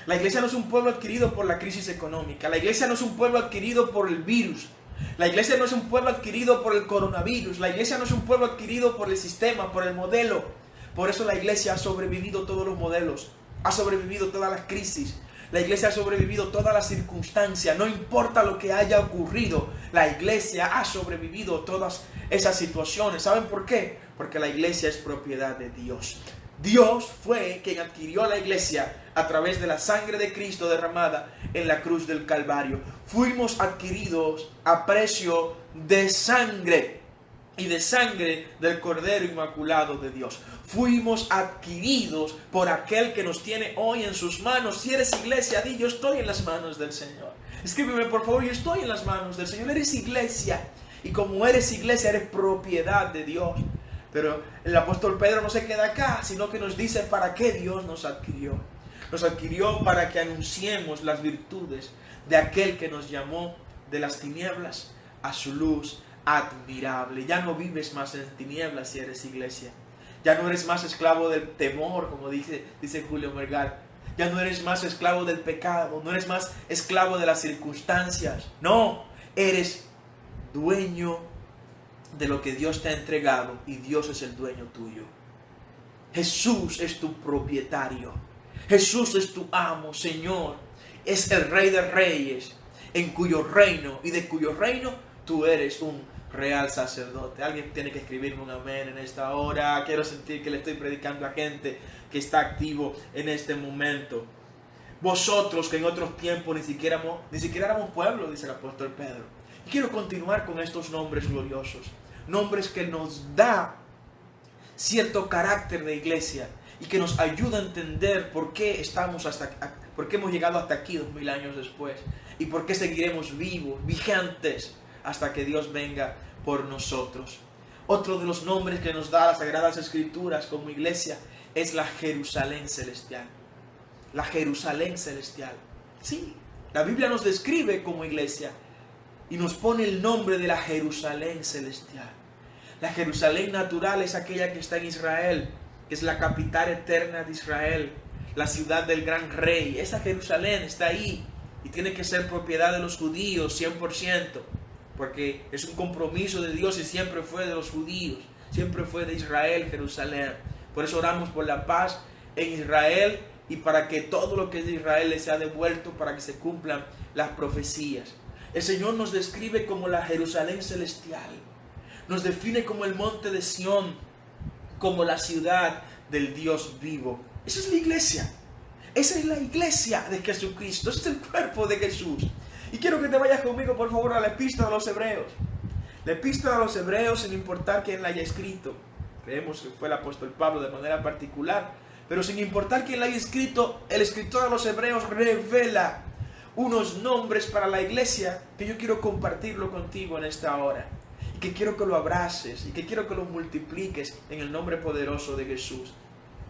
La iglesia no es un pueblo adquirido por la crisis económica. La iglesia no es un pueblo adquirido por el virus. La iglesia no es un pueblo adquirido por el coronavirus. La iglesia no es un pueblo adquirido por el sistema, por el modelo. Por eso la iglesia ha sobrevivido todos los modelos, ha sobrevivido todas las crisis. La iglesia ha sobrevivido todas las circunstancias. No importa lo que haya ocurrido, la iglesia ha sobrevivido todas esas situaciones. ¿Saben por qué? Porque la iglesia es propiedad de Dios. Dios fue quien adquirió a la iglesia a través de la sangre de Cristo derramada en la cruz del Calvario. Fuimos adquiridos a precio de sangre, y de sangre del Cordero Inmaculado de Dios. Fuimos adquiridos por aquel que nos tiene hoy en sus manos. Si eres iglesia, di: yo estoy en las manos del Señor. Escríbeme por favor: yo estoy en las manos del Señor. Eres iglesia Y como eres iglesia, eres propiedad de Dios. Pero el apóstol Pedro no se queda acá, sino que nos dice para qué Dios nos adquirió. Nos adquirió para que anunciemos las virtudes de aquel que nos llamó de las tinieblas a su luz admirable. Ya no vives más en tinieblas si eres iglesia. Ya no eres más esclavo del temor, como dice Julio Mergal. Ya no eres más esclavo del pecado, no eres más esclavo de las circunstancias. No, eres dueño de lo que Dios te ha entregado y Dios es el dueño tuyo. Jesús es tu propietario. Jesús es tu amo, Señor. Es el Rey de Reyes, en cuyo reino y de cuyo reino tú eres un real sacerdote. Alguien tiene que escribirme un amén en esta hora. Quiero sentir que le estoy predicando a gente que está activo en este momento. Vosotros que en otros tiempos ni siquiera éramos pueblo, dice el apóstol Pedro. Y quiero continuar con estos nombres gloriosos. Nombres que nos da cierto carácter de iglesia y que nos ayuda a entender por qué por qué hemos llegado hasta aquí 2000 años después y por qué seguiremos vivos, vigentes, hasta que Dios venga por nosotros. Otro de los nombres que nos da las Sagradas Escrituras como iglesia es la Jerusalén celestial. La Jerusalén celestial. Sí, la Biblia nos describe como iglesia y nos pone el nombre de la Jerusalén celestial. La Jerusalén natural es aquella que está en Israel, que es la capital eterna de Israel, la ciudad del gran rey. Esa Jerusalén está ahí y tiene que ser propiedad de los judíos 100%, porque es un compromiso de Dios y siempre fue de los judíos, siempre fue de Israel, Jerusalén. Por eso oramos por la paz en Israel y para que todo lo que es de Israel les sea devuelto, para que se cumplan las profecías. El Señor nos describe como la Jerusalén celestial, nos define como el monte de Sión, como la ciudad del Dios vivo. Esa es la iglesia. Esa es la iglesia de Jesucristo. Ese es el cuerpo de Jesús. Y quiero que te vayas conmigo, por favor, a la epístola de los Hebreos. La epístola de los Hebreos, sin importar quién la haya escrito. Creemos que fue el apóstol Pablo de manera particular. Pero sin importar quién la haya escrito, el escritor de los Hebreos revela unos nombres para la iglesia que yo quiero compartirlo contigo en esta hora. Y que quiero que lo abraces y que quiero que lo multipliques en el nombre poderoso de Jesús.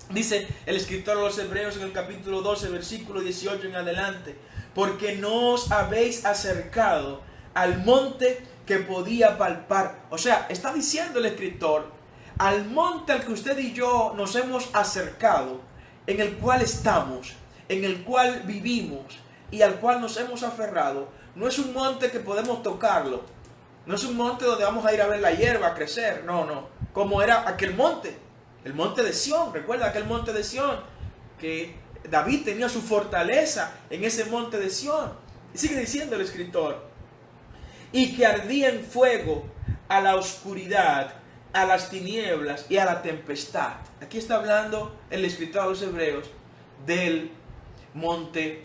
Dice el escritor de los Hebreos en el capítulo 12, versículo 18 en adelante: porque no os habéis acercado al monte que podía palpar. O sea, está diciendo el escritor, al monte al que usted y yo nos hemos acercado, en el cual estamos, en el cual vivimos y al cual nos hemos aferrado, no es un monte que podemos tocarlo. No es un monte donde vamos a ir a ver la hierba crecer. No, no. Como era aquel monte. El monte de Sión. Recuerda aquel monte de Sión. Que David tenía su fortaleza en ese monte de Sión. Y sigue diciendo el escritor. Y que ardía en fuego a la oscuridad, a las tinieblas y a la tempestad. Aquí está hablando el escritor de los Hebreos del monte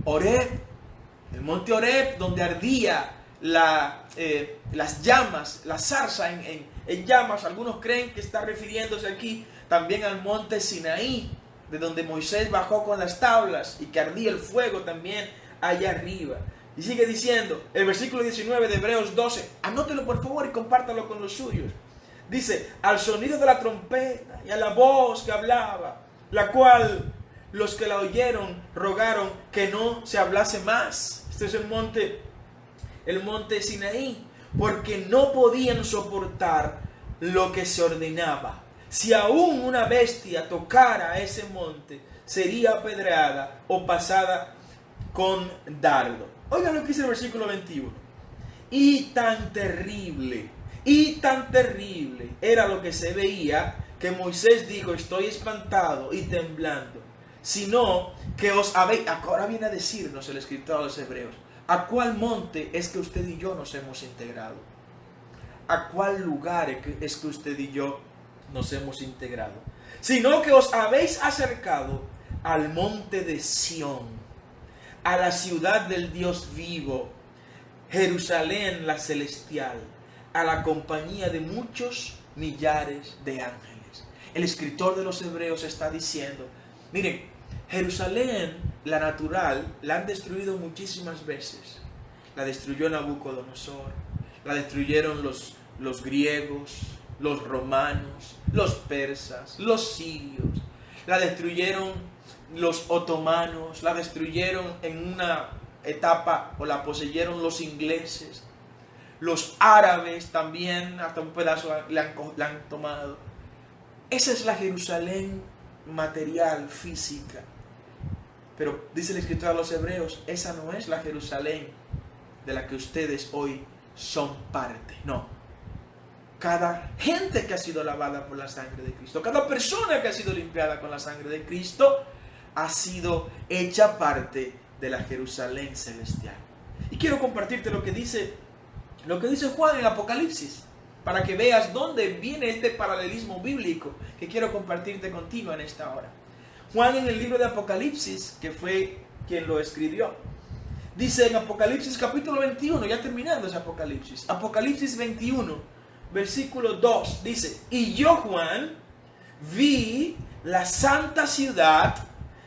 Horeb. El monte Horeb donde ardía las llamas, la zarza en llamas. Algunos creen que está refiriéndose aquí también al monte Sinaí, de donde Moisés bajó con las tablas y que ardía el fuego también allá arriba. Y sigue diciendo el versículo 19 de Hebreos 12, anótelo por favor y compártalo con los suyos. Dice, al sonido de la trompeta y a la voz que hablaba, la cual los que la oyeron rogaron que no se hablase más. Este es el monte Sinaí, porque no podían soportar lo que se ordenaba. Si aún una bestia tocara ese monte, sería apedreada o pasada con dardo. Oigan lo que dice el versículo 21. Y tan terrible era lo que se veía, que Moisés dijo, estoy espantado y temblando, sino que os habéis... Ahora viene a decirnos el escritor de los Hebreos, ¿a cuál monte es que usted y yo nos hemos integrado? ¿A cuál lugar es que usted y yo nos hemos integrado? Sino que os habéis acercado al monte de Sión, a la ciudad del Dios vivo, Jerusalén la celestial, a la compañía de muchos millares de ángeles. El escritor de los Hebreos está diciendo, miren, Jerusalén, la natural, la han destruido muchísimas veces. La destruyó Nabucodonosor, la destruyeron los griegos, los romanos, los persas, los sirios, la destruyeron los otomanos, la destruyeron en una etapa o la poseyeron los ingleses, los árabes también, hasta un pedazo la han tomado. Esa es la Jerusalén material, física. Pero dice la Escritura a los hebreos, esa no es la Jerusalén de la que ustedes hoy son parte. No. Cada gente que ha sido lavada por la sangre de Cristo, cada persona que ha sido limpiada con la sangre de Cristo, ha sido hecha parte de la Jerusalén celestial. Y quiero compartirte lo que dice Juan en Apocalipsis, para que veas dónde viene este paralelismo bíblico que quiero compartirte contigo en esta hora. Juan, en el libro de Apocalipsis, que fue quien lo escribió, dice en Apocalipsis capítulo 21, ya terminando ese Apocalipsis, Apocalipsis 21, versículo 2, dice: y yo, Juan, vi la santa ciudad,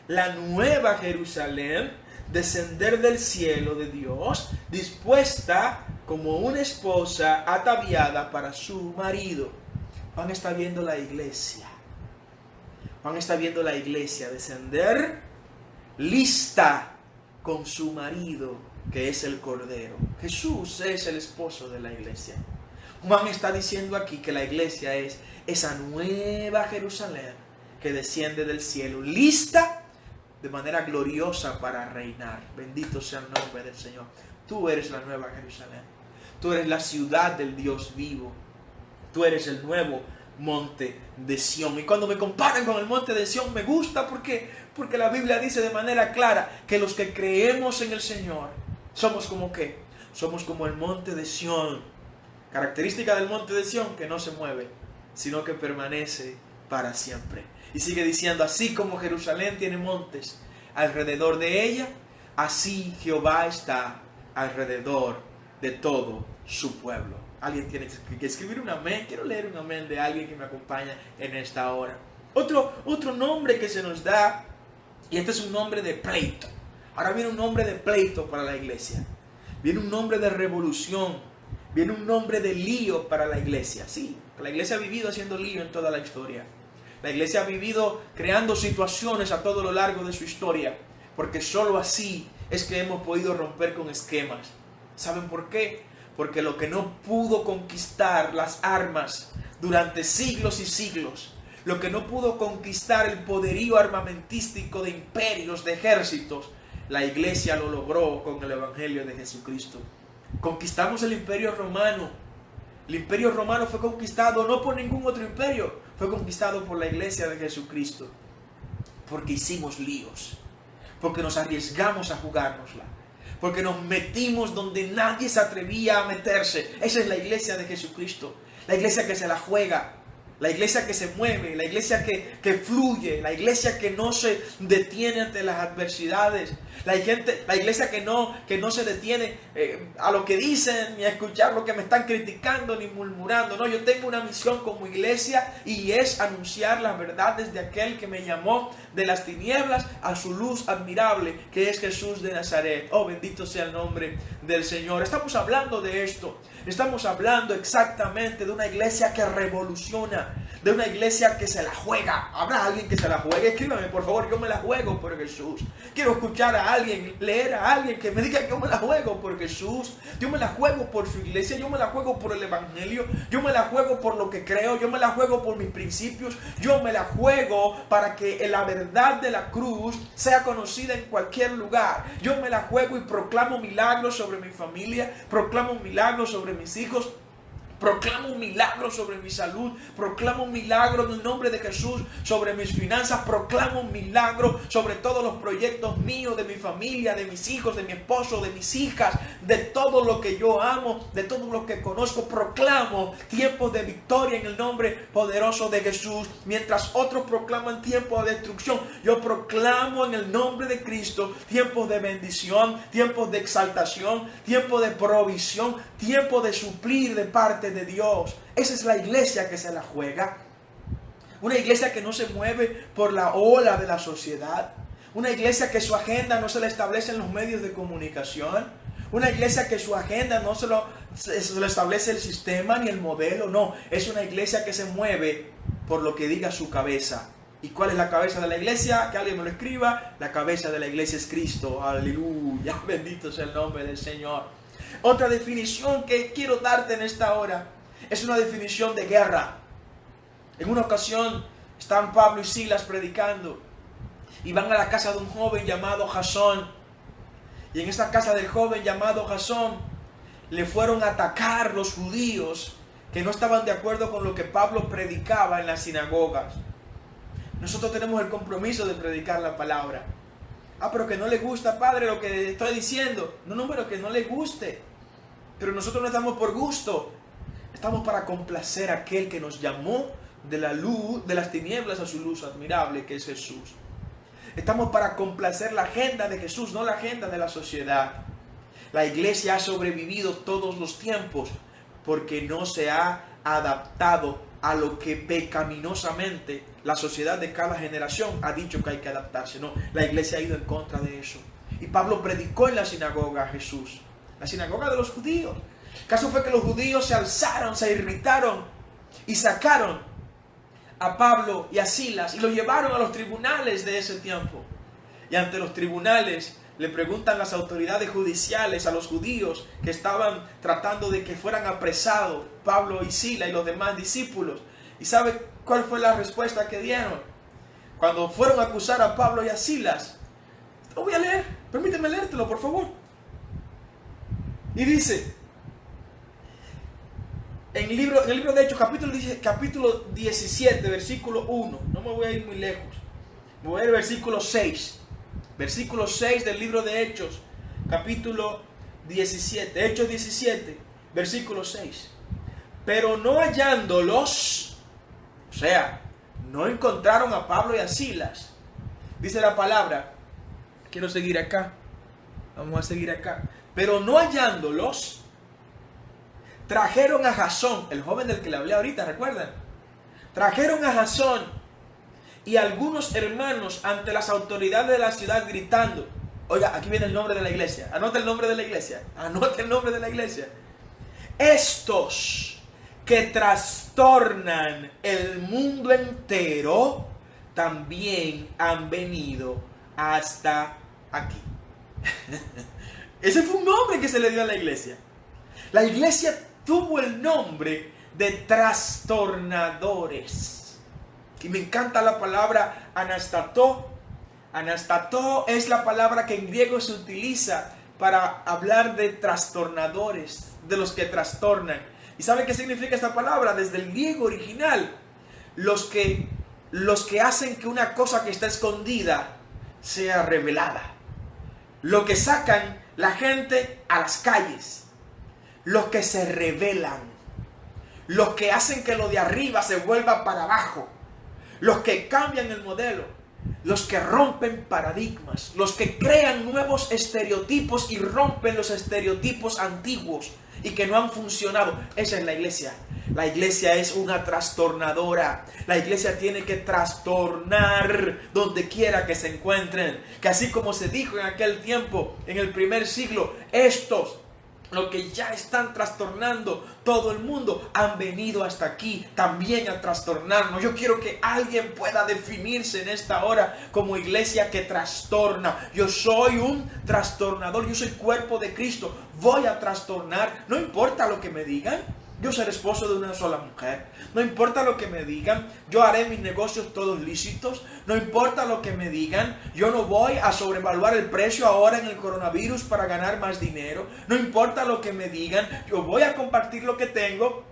la nueva Jerusalén, descender del cielo de Dios, dispuesta como una esposa ataviada para su marido. Juan está viendo la iglesia. Juan está viendo la iglesia descender lista con su marido, que es el Cordero. Jesús es el esposo de la iglesia. Juan está diciendo aquí que la iglesia es esa nueva Jerusalén que desciende del cielo, lista de manera gloriosa para reinar. Bendito sea el nombre del Señor. Tú eres la nueva Jerusalén. Tú eres la ciudad del Dios vivo. Tú eres el nuevo monte de Sión. Y cuando me comparan con el monte de Sión, me gusta porque la Biblia dice de manera clara que los que creemos en el Señor somos como ¿qué? Somos como el monte de Sión. Característica del monte de Sión, que no se mueve, sino que permanece para siempre. Y sigue diciendo: así como Jerusalén tiene montes alrededor de ella, así Jehová está alrededor de todo su pueblo. Alguien tiene que escribir un amén. Quiero leer un amén de alguien que me acompaña en esta hora. Otro nombre que se nos da, y este es un nombre de pleito. Ahora viene un nombre de pleito para la iglesia. Viene un nombre de revolución. Viene un nombre de lío para la iglesia. Sí, la iglesia ha vivido haciendo lío en toda la historia. La iglesia ha vivido creando situaciones a todo lo largo de su historia, porque solo así es que hemos podido romper con esquemas. ¿Saben por qué? Porque lo que no pudo conquistar las armas durante siglos y siglos, lo que no pudo conquistar el poderío armamentístico de imperios, de ejércitos, la iglesia lo logró con el evangelio de Jesucristo. Conquistamos el imperio romano. El imperio romano fue conquistado no por ningún otro imperio, fue conquistado por la iglesia de Jesucristo. Porque hicimos líos, porque nos arriesgamos a jugárnosla, porque nos metimos donde nadie se atrevía a meterse. Esa es la iglesia de Jesucristo, la iglesia que se la juega, la iglesia que se mueve, la iglesia que fluye, la iglesia que no se detiene ante las adversidades, la iglesia que no se detiene a lo que dicen, ni a escuchar lo que me están criticando, ni murmurando. No, yo tengo una misión como iglesia, y es anunciar las verdades de aquel que me llamó de las tinieblas a su luz admirable, que es Jesús de Nazaret. Oh, bendito sea el nombre del Señor. Estamos hablando de esto. Estamos hablando exactamente de una iglesia que revoluciona, de una iglesia que se la juega. ¿Habrá alguien que se la juegue? Escríbame, por favor. Yo me la juego por Jesús. Quiero escuchar a alguien, leer a alguien que me diga que yo me la juego por Jesús. Yo me la juego por su iglesia. Yo me la juego por el evangelio. Yo me la juego por lo que creo. Yo me la juego por mis principios. Yo me la juego para que la verdad de la cruz sea conocida en cualquier lugar. Yo me la juego y proclamo milagros sobre mi familia. Proclamo milagros sobre mis hijos. Proclamo un milagro sobre mi salud. Proclamo un milagro en el nombre de Jesús sobre mis finanzas. Proclamo un milagro sobre todos los proyectos míos, de mi familia, de mis hijos, de mi esposo, de mis hijas, de todo lo que yo amo, de todo lo que conozco. Proclamo tiempos de victoria en el nombre poderoso de Jesús. Mientras otros proclaman tiempos de destrucción, yo proclamo en el nombre de Cristo tiempos de bendición, tiempos de exaltación, tiempos de provisión, tiempos de suplir de parte de Dios. Esa es la iglesia que se la juega. Una iglesia que no se mueve por la ola de la sociedad. Una iglesia que su agenda no se la establece en los medios de comunicación. Una iglesia que su agenda no se lo establece el sistema ni el modelo, no. Es una iglesia que se mueve por lo que diga su cabeza. ¿Y cuál es la cabeza de la iglesia? Que alguien me lo escriba. La cabeza de la iglesia es Cristo. Aleluya. Bendito sea el nombre del Señor. Otra definición que quiero darte en esta hora es una definición de guerra. En una ocasión están Pablo y Silas predicando y van a la casa de un joven llamado Jasón. Y en esta casa del joven llamado Jasón le fueron a atacar los judíos que no estaban de acuerdo con lo que Pablo predicaba en las sinagogas. Nosotros tenemos el compromiso de predicar la palabra. Pero que no le gusta, padre, lo que estoy diciendo. No, pero que no le guste. Pero nosotros no estamos por gusto. Estamos para complacer a aquel que nos llamó de la luz, de las tinieblas a su luz admirable, que es Jesús. Estamos para complacer la agenda de Jesús, no la agenda de la sociedad. La iglesia ha sobrevivido todos los tiempos porque no se ha adaptado a lo que pecaminosamente la sociedad de cada generación ha dicho que hay que adaptarse. No, la iglesia ha ido en contra de eso. Y Pablo predicó en la sinagoga a Jesús, la sinagoga de los judíos. El caso fue que los judíos se alzaron, se irritaron y sacaron a Pablo y a Silas y los llevaron a los tribunales de ese tiempo. Y ante los tribunales le preguntan las autoridades judiciales a los judíos que estaban tratando de que fueran apresados Pablo y Silas y los demás discípulos. ¿Y sabe cuál fue la respuesta que dieron? Cuando fueron a acusar a Pablo y a Silas. Lo voy a leer, permíteme leértelo por favor. Y dice, en el libro de Hechos, capítulo 17, versículo 1. No me voy a ir muy lejos. Me voy a ir al versículo 6. Versículo 6 del libro de Hechos, capítulo 17. Hechos 17, versículo 6. Pero no hallándolos, o sea, no encontraron a Pablo y a Silas. Dice la palabra, quiero seguir acá. Vamos a seguir acá. Pero no hallándolos, trajeron a Jasón, el joven del que le hablé ahorita, ¿recuerdan? Trajeron a Jasón y algunos hermanos ante las autoridades de la ciudad gritando. Oiga, aquí viene el nombre de la iglesia. Anota el nombre de la iglesia. Anota el nombre de la iglesia. Estos que trastornan el mundo entero también han venido hasta aquí. Ese fue un nombre que se le dio a la iglesia. La iglesia tuvo el nombre de trastornadores. Y me encanta la palabra anastató. Anastató es la palabra que en griego se utiliza para hablar de trastornadores, de los que trastornan. ¿Y sabe qué significa esta palabra? Desde el griego original, los que hacen que una cosa que está escondida sea revelada. Lo que sacan la gente a las calles. Los que se revelan. Los que hacen que lo de arriba se vuelva para abajo. Los que cambian el modelo, los que rompen paradigmas, los que crean nuevos estereotipos y rompen los estereotipos antiguos y que no han funcionado. Esa es la iglesia. La iglesia es una trastornadora. La iglesia tiene que trastornar donde quiera que se encuentren. Que así como se dijo en aquel tiempo, en el primer siglo, estos, los que ya están trastornando todo el mundo, han venido hasta aquí también a trastornarnos. Yo quiero que alguien pueda definirse en esta hora como iglesia que trastorna. Yo soy un trastornador, yo soy cuerpo de Cristo. Voy a trastornar, no importa lo que me digan. Yo seré esposo de una sola mujer. No importa lo que me digan. Yo haré mis negocios todos lícitos. No importa lo que me digan. Yo no voy a sobrevaluar el precio ahora en el coronavirus para ganar más dinero. No importa lo que me digan. Yo voy a compartir lo que tengo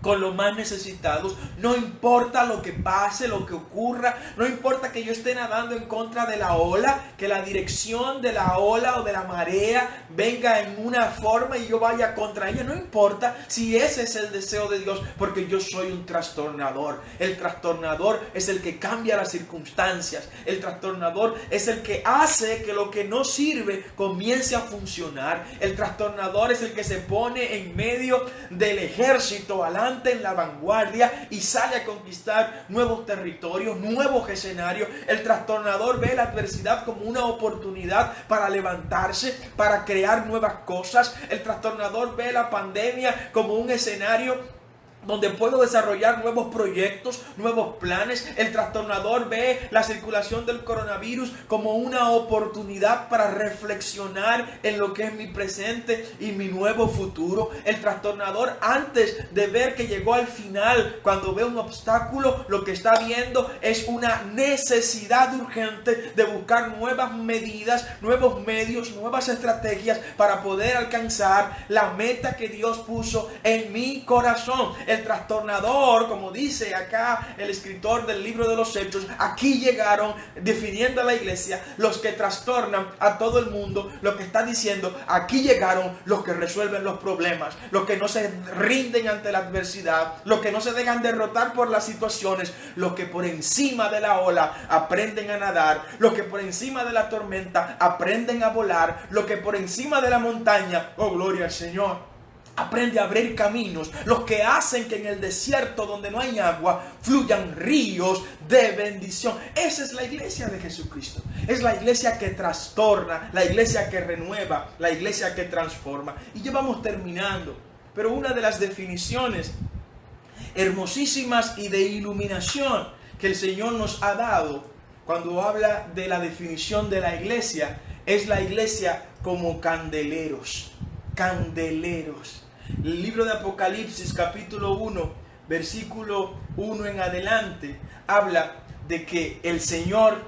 con los más necesitados. No importa lo que pase, lo que ocurra. No importa que yo esté nadando en contra de la ola, que la dirección de la ola o de la marea venga en una forma y yo vaya contra ella. No importa si ese es el deseo de Dios, porque yo soy un trastornador. El trastornador es el que cambia las circunstancias. El trastornador es el que hace que lo que no sirve comience a funcionar. El trastornador es el que se pone en medio del ejército alante levanta en la vanguardia y sale a conquistar nuevos territorios, nuevos escenarios. El trastornador ve la adversidad como una oportunidad para levantarse, para crear nuevas cosas. El trastornador ve la pandemia como un escenario donde puedo desarrollar nuevos proyectos, nuevos planes. El trastornador ve la circulación del coronavirus como una oportunidad para reflexionar en lo que es mi presente y mi nuevo futuro. El trastornador, antes de ver que llegó al final, cuando ve un obstáculo, lo que está viendo es una necesidad urgente de buscar nuevas medidas, nuevos medios, nuevas estrategias para poder alcanzar la meta que Dios puso en mi corazón. El trastornador, como dice acá el escritor del libro de los Hechos, aquí llegaron, definiendo a la iglesia, los que trastornan a todo el mundo. Lo que está diciendo, aquí llegaron los que resuelven los problemas, los que no se rinden ante la adversidad, los que no se dejan derrotar por las situaciones, los que por encima de la ola aprenden a nadar, los que por encima de la tormenta aprenden a volar, los que por encima de la montaña, oh gloria al Señor, aprende a abrir caminos, los que hacen que en el desierto donde no hay agua fluyan ríos de bendición. Esa es la iglesia de Jesucristo. Es la iglesia que trastorna, la iglesia que renueva, la iglesia que transforma. Y ya vamos terminando, pero una de las definiciones hermosísimas y de iluminación que el Señor nos ha dado cuando habla de la definición de la iglesia es la iglesia como candeleros. Candeleros. El libro de Apocalipsis, capítulo 1, versículo 1 en adelante, habla de que el Señor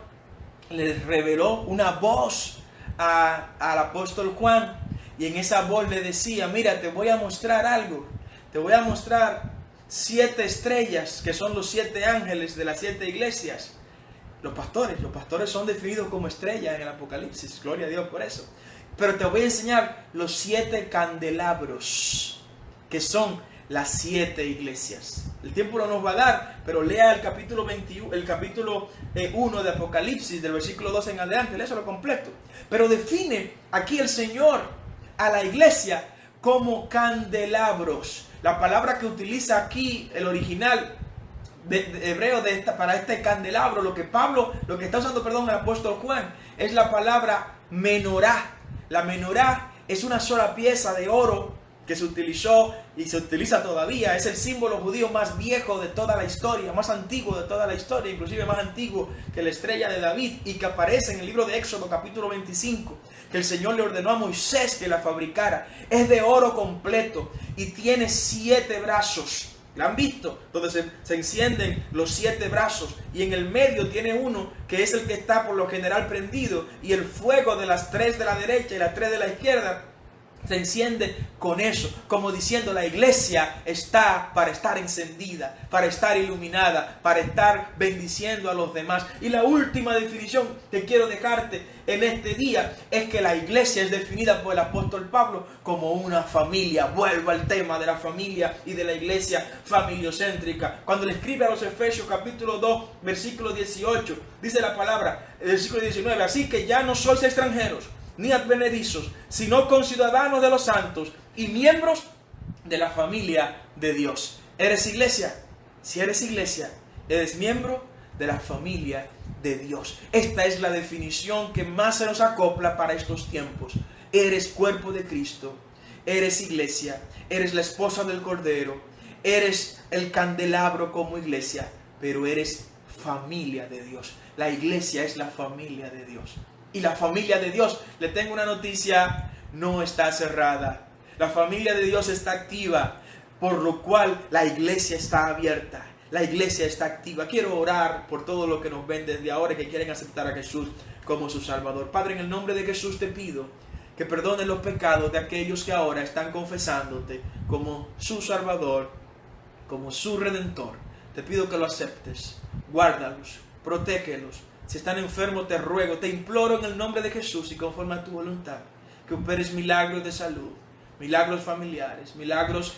le reveló una voz al apóstol Juan, y en esa voz le decía: mira, te voy a mostrar algo, te voy a mostrar 7 estrellas, que son los 7 ángeles de las 7 iglesias. Los pastores son definidos como estrellas en el Apocalipsis, gloria a Dios por eso. Pero te voy a enseñar los 7 candelabros, que son las 7 iglesias. El tiempo no nos va a dar, pero lea el capítulo 21, el capítulo 1 de Apocalipsis, del versículo 2 en adelante, léalo completo. Pero define aquí el Señor a la iglesia como candelabros. La palabra que utiliza aquí, el original de hebreo para este candelabro, lo que está usando, el apóstol Juan, es la palabra menorá. La menorá es una sola pieza de oro que se utilizó y se utiliza todavía. Es el símbolo judío más viejo de toda la historia, más antiguo de toda la historia, inclusive más antiguo que la estrella de David, y que aparece en el libro de Éxodo capítulo 25, que el Señor le ordenó a Moisés que la fabricara. Es de oro completo y tiene 7 brazos. ¿La han visto? Donde se encienden los 7 brazos, y en el medio tiene uno que es el que está por lo general prendido, y el fuego de las 3 de la derecha y las 3 de la izquierda se enciende con eso, como diciendo: la iglesia está para estar encendida, para estar iluminada, para estar bendiciendo a los demás. Y la última definición que quiero dejarte en este día es que la iglesia es definida por el apóstol Pablo como una familia. Vuelvo al tema de la familia y de la iglesia familiocéntrica. Cuando le escribe a los Efesios capítulo 2 versículo 18, dice la palabra, el versículo 19: así que ya no sois extranjeros ni advenedizos, sino conciudadanos de los santos y miembros de la familia de Dios. ¿Eres iglesia? Si eres iglesia, eres miembro de la familia de Dios. Esta es la definición que más se nos acopla para estos tiempos. Eres cuerpo de Cristo, eres iglesia, eres la esposa del Cordero, eres el candelabro como iglesia, pero eres familia de Dios. La iglesia es la familia de Dios. Y la familia de Dios, le tengo una noticia, no está cerrada. La familia de Dios está activa, por lo cual la iglesia está abierta. La iglesia está activa. Quiero orar por todos los que nos ven desde ahora y que quieren aceptar a Jesús como su Salvador. Padre, en el nombre de Jesús te pido que perdones los pecados de aquellos que ahora están confesándote como su Salvador, como su Redentor. Te pido que lo aceptes. Guárdalos, protégelos. Si están enfermos, te ruego, te imploro en el nombre de Jesús y conforme a tu voluntad, que operes milagros de salud, milagros familiares, milagros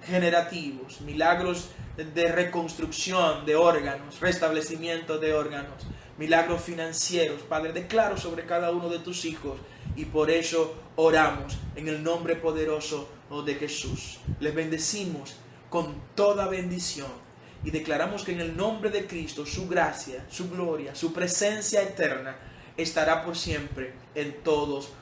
generativos, milagros de reconstrucción de órganos, restablecimiento de órganos, milagros financieros. Padre, declaro sobre cada uno de tus hijos, y por eso oramos en el nombre poderoso de Jesús. Les bendecimos con toda bendición. Y declaramos que en el nombre de Cristo su gracia, su gloria, su presencia eterna estará por siempre en todos